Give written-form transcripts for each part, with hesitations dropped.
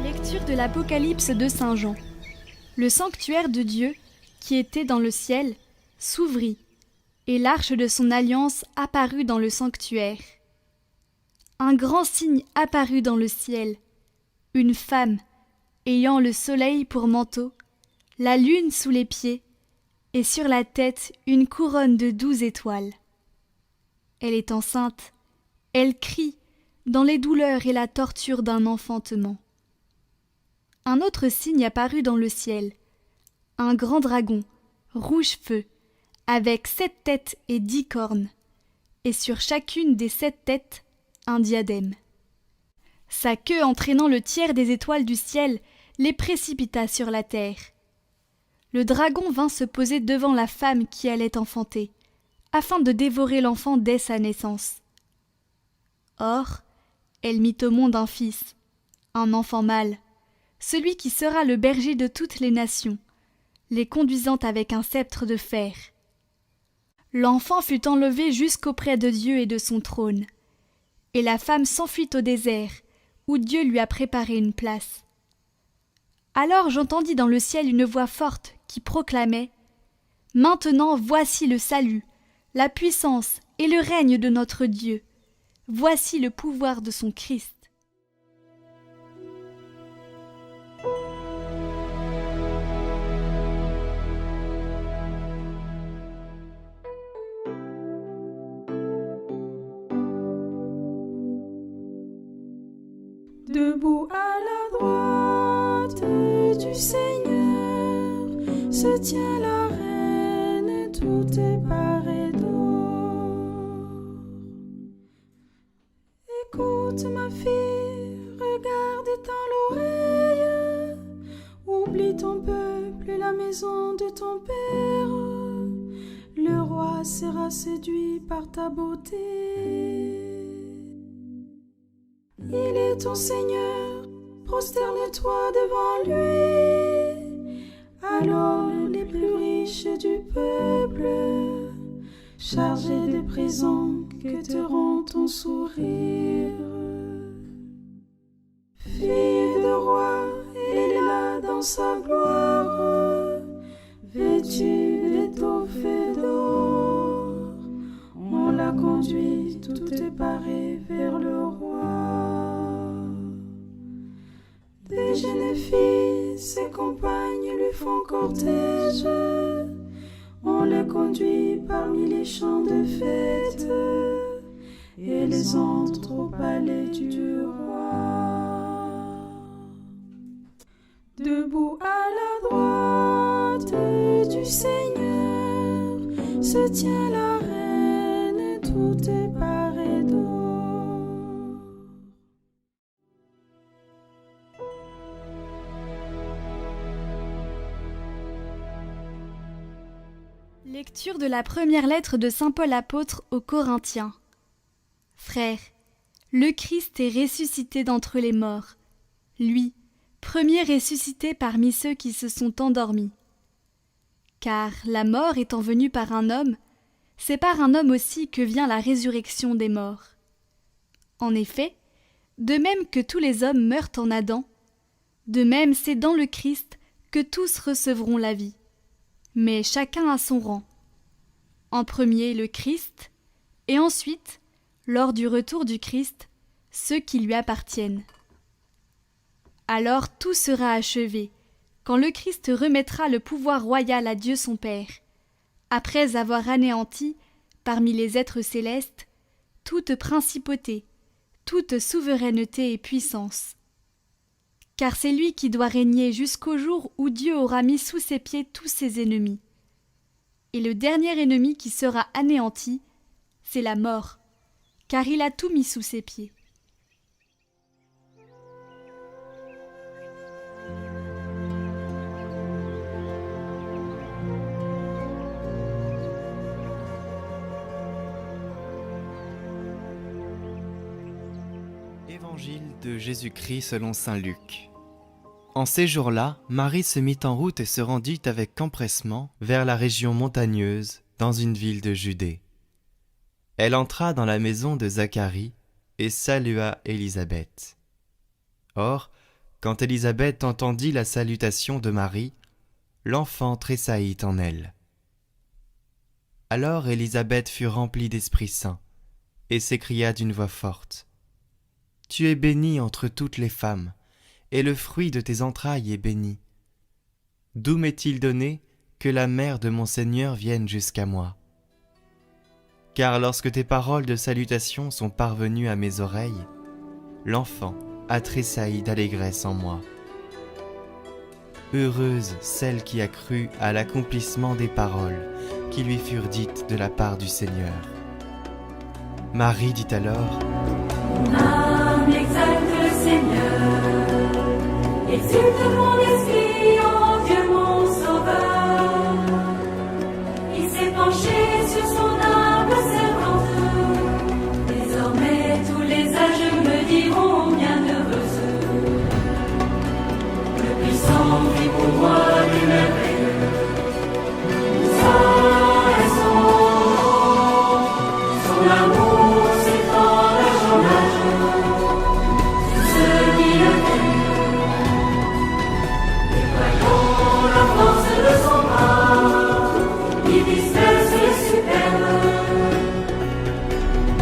Lecture de l'Apocalypse de Saint Jean. Le sanctuaire de Dieu, qui était dans le ciel, s'ouvrit, et l'arche de son alliance apparut dans le sanctuaire. Un grand signe apparut dans le ciel, une femme, ayant le soleil pour manteau, la lune sous les pieds, et sur la tête une couronne de 12 étoiles. Elle est enceinte, elle crie dans les douleurs et la torture d'un enfantement. Un autre signe apparut dans le ciel, un grand dragon, rouge feu, avec 7 têtes et 10 cornes, et sur chacune des 7 têtes, un diadème. Sa queue entraînant le tiers des étoiles du ciel les précipita sur la terre. Le dragon vint se poser devant la femme qui allait enfanter, afin de dévorer l'enfant dès sa naissance. Or, elle mit au monde un fils, un enfant mâle, celui qui sera le berger de toutes les nations, les conduisant avec un sceptre de fer. L'enfant fut enlevé jusqu'auprès de Dieu et de son trône, et la femme s'enfuit au désert, où Dieu lui a préparé une place. Alors j'entendis dans le ciel une voix forte qui proclamait « Maintenant voici le salut, la puissance et le règne de notre Dieu. Voici le pouvoir de son Christ. » Debout à la droite du Seigneur se tient la reine, tout est paré d'or. Écoute ma fille, regarde dans l'oreille, oublie ton peuple et la maison de ton père. Le roi sera séduit par ta beauté. Il est ton Seigneur, prosterne-toi devant lui. Alors les plus riches du peuple, chargés de présents, quêteront ton sourire. Fille de roi, elle est là dans sa gloire, vêtue d'étoffe et d'or. On la conduit, tout est paré vers le roi. Des jeunes filles, ses compagnes lui font cortège. On les conduit parmi les champs de fête, et les entre au palais du roi. Debout à la droite du Seigneur se tient la reine, tout est paré d'or. Lecture de la première lettre de saint Paul apôtre aux Corinthiens. Frères, le Christ est ressuscité d'entre les morts, lui, premier ressuscité parmi ceux qui se sont endormis. Car la mort étant venue par un homme, c'est par un homme aussi que vient la résurrection des morts. En effet, de même que tous les hommes meurent en Adam, de même c'est dans le Christ que tous recevront la vie, mais chacun à son rang. En premier le Christ, et ensuite, lors du retour du Christ, ceux qui lui appartiennent. Alors tout sera achevé, quand le Christ remettra le pouvoir royal à Dieu son Père, après avoir anéanti, parmi les êtres célestes, toute principauté, toute souveraineté et puissance. Car c'est lui qui doit régner jusqu'au jour où Dieu aura mis sous ses pieds tous ses ennemis. Et le dernier ennemi qui sera anéanti, c'est la mort, car il a tout mis sous ses pieds. Évangile de Jésus-Christ selon saint Luc. En ces jours-là, Marie se mit en route et se rendit avec empressement vers la région montagneuse, dans une ville de Judée. Elle entra dans la maison de Zacharie et salua Élisabeth. Or, quand Élisabeth entendit la salutation de Marie, l'enfant tressaillit en elle. Alors Élisabeth fut remplie d'Esprit Saint et s'écria d'une voix forte : « Tu es bénie entre toutes les femmes, et le fruit de tes entrailles est béni. D'où m'est-il donné que la mère de mon Seigneur vienne jusqu'à moi ? Car lorsque tes paroles de salutation sont parvenues à mes oreilles, l'enfant a tressailli d'allégresse en moi. Heureuse celle qui a cru à l'accomplissement des paroles qui lui furent dites de la part du Seigneur. » Marie dit alors : « Mon âme exalte le Seigneur, exulte mon esprit en Dieu mon Sauveur. Il s'est penché sur son humble servante, désormais tous les âges me diront bienheureuse. Le puissant vit pour moi des merveilles, saint est son nom, son amour s'étend d'âge en âge. Ceux qui le craignent, déployons la force de son bras, il disperse les superbes,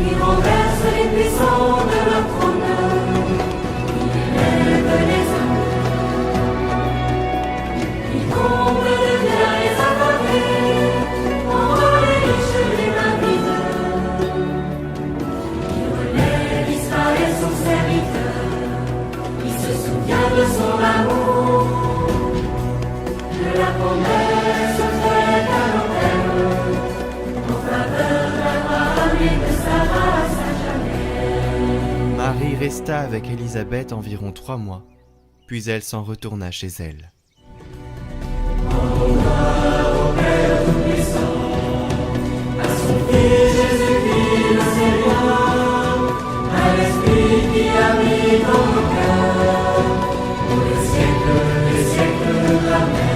il renverse les puissants de leur trône, il élève les hommes, il comble de biens les affamés, envoie les riches les mains vides, il relève Israël son serviteur, il se souvient de son amour, de la promesse faite à l'autel, en faveur d'Abraham et de Sarah à Saint-Jamais. Marie resta avec Élisabeth environ 3 mois, puis elle s'en retourna chez elle. À l'esprit qui habite dans nos cœurs, pour les siècles des siècles. Amen.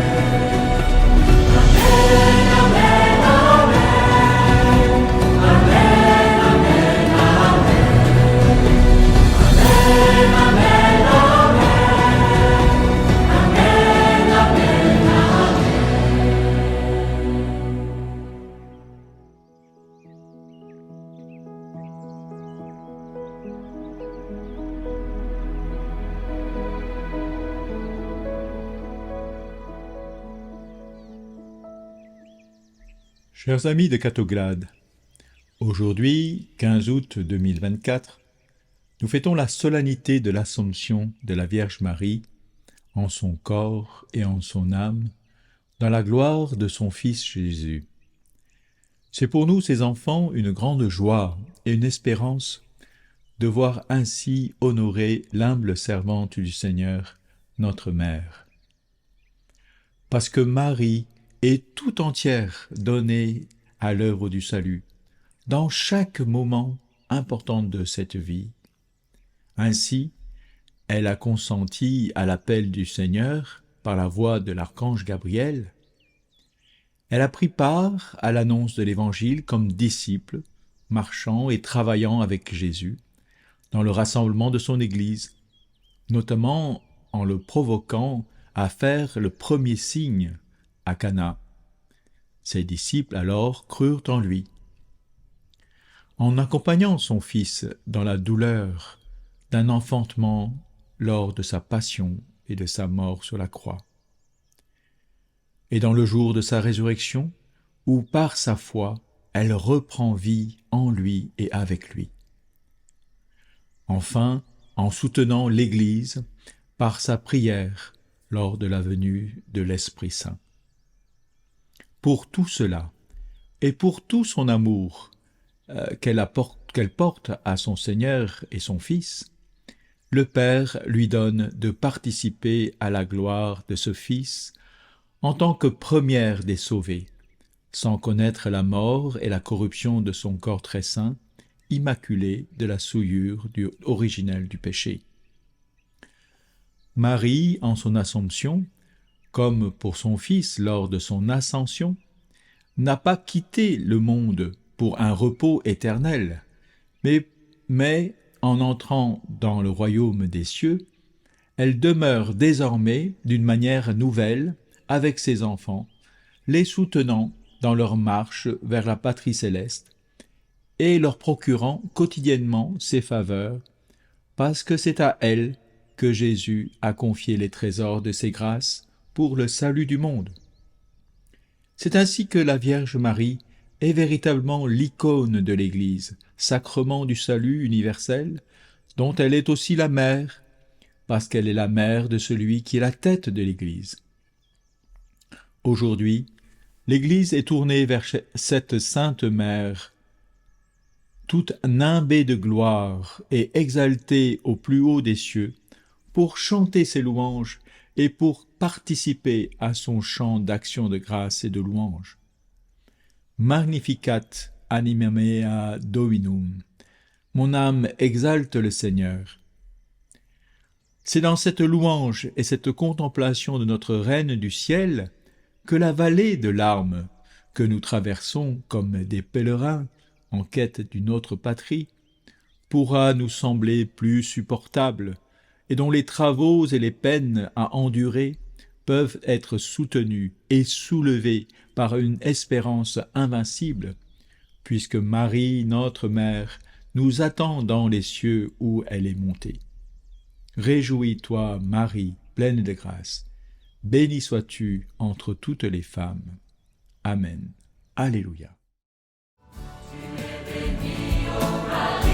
Amen, amen, amen. Amen, amen, amen. Amen, amen, amen. Amen, amen, amen. Chers amis de Catoglade, aujourd'hui, 15 août 2024, nous fêtons la solennité de l'Assomption de la Vierge Marie en son corps et en son âme, dans la gloire de son Fils Jésus. C'est pour nous, ces enfants, une grande joie et une espérance de voir ainsi honorer l'humble servante du Seigneur, notre Mère. Parce que Marie est tout entière donnée à l'œuvre du salut, dans chaque moment important de cette vie. Ainsi, elle a consenti à l'appel du Seigneur par la voix de l'archange Gabriel. Elle a pris part à l'annonce de l'Évangile comme disciple, marchant et travaillant avec Jésus dans le rassemblement de son Église, notamment en le provoquant à faire le premier signe à Cana. Ses disciples alors crurent en lui. En accompagnant son Fils dans la douleur d'un enfantement lors de sa passion et de sa mort sur la croix, et dans le jour de sa résurrection, où par sa foi, elle reprend vie en lui et avec lui. Enfin, en soutenant l'Église par sa prière lors de la venue de l'Esprit Saint. Pour tout cela, et pour tout son amour qu'elle porte à son Seigneur et son Fils, le Père lui donne de participer à la gloire de ce Fils en tant que première des sauvés, sans connaître la mort et la corruption de son corps très saint, immaculé de la souillure originelle du péché. Marie, en son Assomption, comme pour son Fils lors de son Ascension, n'a pas quitté le monde pour un repos éternel, mais en entrant dans le royaume des cieux, elle demeure désormais d'une manière nouvelle avec ses enfants, les soutenant dans leur marche vers la patrie céleste et leur procurant quotidiennement ses faveurs, parce que c'est à elle que Jésus a confié les trésors de ses grâces pour le salut du monde. C'est ainsi que la Vierge Marie est véritablement l'icône de l'Église, sacrement du salut universel, dont elle est aussi la mère, parce qu'elle est la mère de celui qui est la tête de l'Église. Aujourd'hui, l'Église est tournée vers cette Sainte Mère, toute nimbée de gloire et exaltée au plus haut des cieux, pour chanter ses louanges et pour participer à son chant d'action de grâce et de louange. Magnificat anima mea Dominum. Mon âme exalte le Seigneur. C'est dans cette louange et cette contemplation de notre Reine du ciel que la vallée de larmes que nous traversons comme des pèlerins en quête d'une autre patrie pourra nous sembler plus supportable et dont les travaux et les peines à endurer peuvent être soutenus et soulevés par une espérance invincible, puisque Marie, notre Mère, nous attend dans les cieux où elle est montée. Réjouis-toi, Marie, pleine de grâce. Bénie sois-tu entre toutes les femmes. Amen. Alléluia. Ave Maria.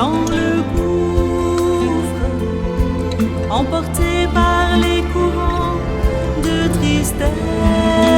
dans le gouffre, emporté par les courants de tristesse.